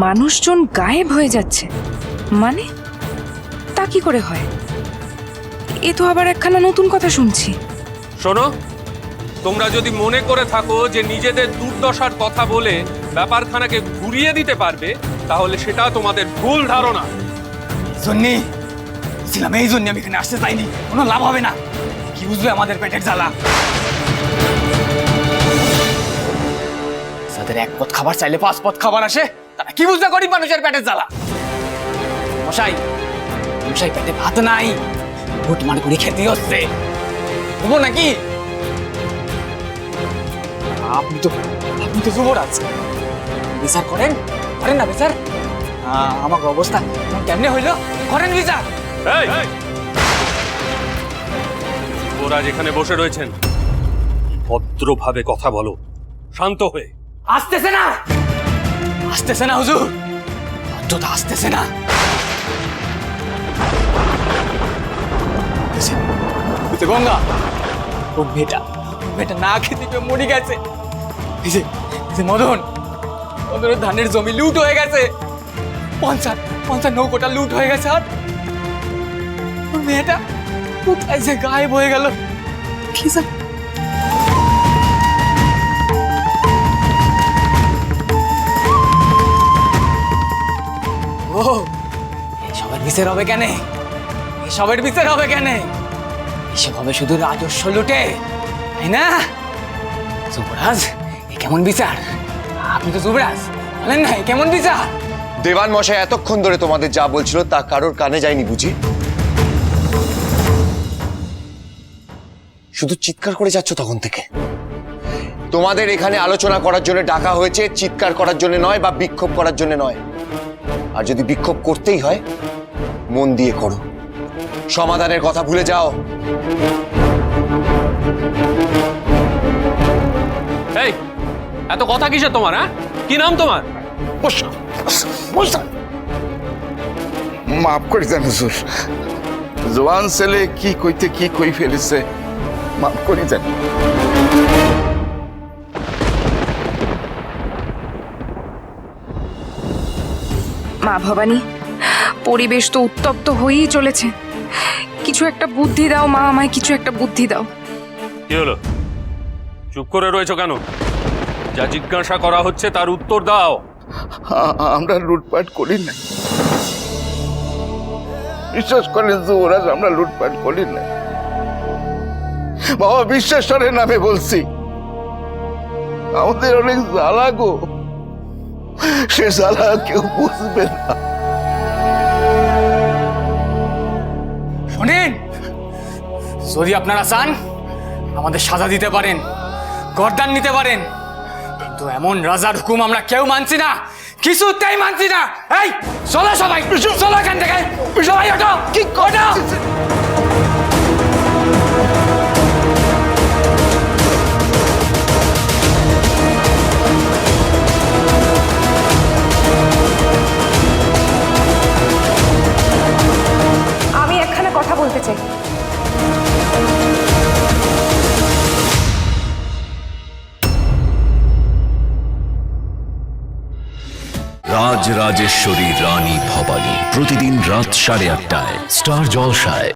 মানুষজন গায়েব হয়ে যাচ্ছে, মানে তা কি করে হয়? এ তো আবার একখানা নতুন কথা শুনছি। শোনো, তোমরা যদি মনে করে থাকো যে নিজেদের দুর্দশার কথা বলে ব্যাপারখানাকে ঘুরিয়ে দিতে পারবে, তাহলে সেটা তোমাদের ভুল ধারণা। জন্যে ছিলাম, এই জন্য আমি এখানে আসতে চাইনি। কোনো লাভ হবে না। কি বুঝবে আমাদের পেটের জ্বালা? যাদের এক পথ খাবার চাইলে 5 পথ খাবার আসে, তারা কি বুঝবে গরিব মানুষের পেটের জ্বালা? মশাই, মশাই পেটে ভাত নাই, ভুট মার করে খেতে হচ্ছে। দেবো নাকি? আপনি তো যুবরাজ, বিচার করেন না বিচার? আমাকে অবস্থা কেমনে হইলো, করেন বিচার। ওরা যেখানে বসে রয়েছেন, ভদ্রভাবে কথা বলো, শান্ত হয়ে। আসতেছে না হুজুর, ভদ্রতা আসতেছে না। গঙ্গা, ও মেয়েটা না খেতে পেয়ে মরে গেছে। এই যে মদনের ধানের জমি লুট হয়ে গেছে, 50 নৌকোটা লুট হয়ে গেছে। আর ওর মেয়েটা কোথায় যে গায়েব হয়ে গেল, কি জানি। ও এসবের বিচার হবে কেন? এসব হবে শুধু রাজস্ব লুটে, তাই না? যুবরাজ, এ কেমন বিচার? আপনি তো যুবরাজ, বলেন না, এ কেমন বিচার? দেওয়ান মশাই এতক্ষণ ধরে তোমাদের যা বলছিল তা কারোর কানে যায়নি বুঝি? শুধু চিৎকার করে যাচ্ছ তখন থেকে। তোমাদের এখানে আলোচনা করার জন্য ডাকা হয়েছে, চিৎকার করার জন্য নয় বা বিক্ষোভ করার জন্য নয়। আর যদি বিক্ষোভ করতেই হয়, মন দিয়ে করো, সমাধানের কথা ভুলে যাও। এই, এত কথা কিসের তোমার? হ্যাঁ, কি নাম তোমার? মাফ করে দেন হুজুর, জওয়ান ছেলে কি কইতে কি কই ফেলেছে, মাফ করে দেন। মা ভবানী, পরিবেশ তো উত্তপ্ত হয়েই চলেছে। কিছু একটা বুদ্ধি দাও মা, আমায় কিছু একটা বুদ্ধি দাও। কি হলো, চুপ করে রয়েছো কেন? যা জিজ্ঞাসা করা হচ্ছে তার উত্তর দাও। আমরা লুটপাট করি না, বিশ্বাস করেন যুবরাজ, আমরা লুটপাট করি না। বাবা বিশ্বাসের নামে বলছি, আমাদের অনেক জ্বালা গো, সে জ্বালা কেউ বুঝবে না। শোনেন, যদি আপনারা চান আমাদের সাজা দিতে পারেন, গর্দান নিতে পারেন, কিন্তু এমন রাজার হুকুম আমরা কেউ মানছি না, কিছুতেই মানছি না। এই চলো সবাই, চলো এখান থেকে, সবাই ওঠো। কি ওঠো। আমি একখানা কথা বলতে চাই। রাজরাজেশ্বরী রানী ভবানী, প্রতিদিন রাত 8:30টায় স্টার জলসায়।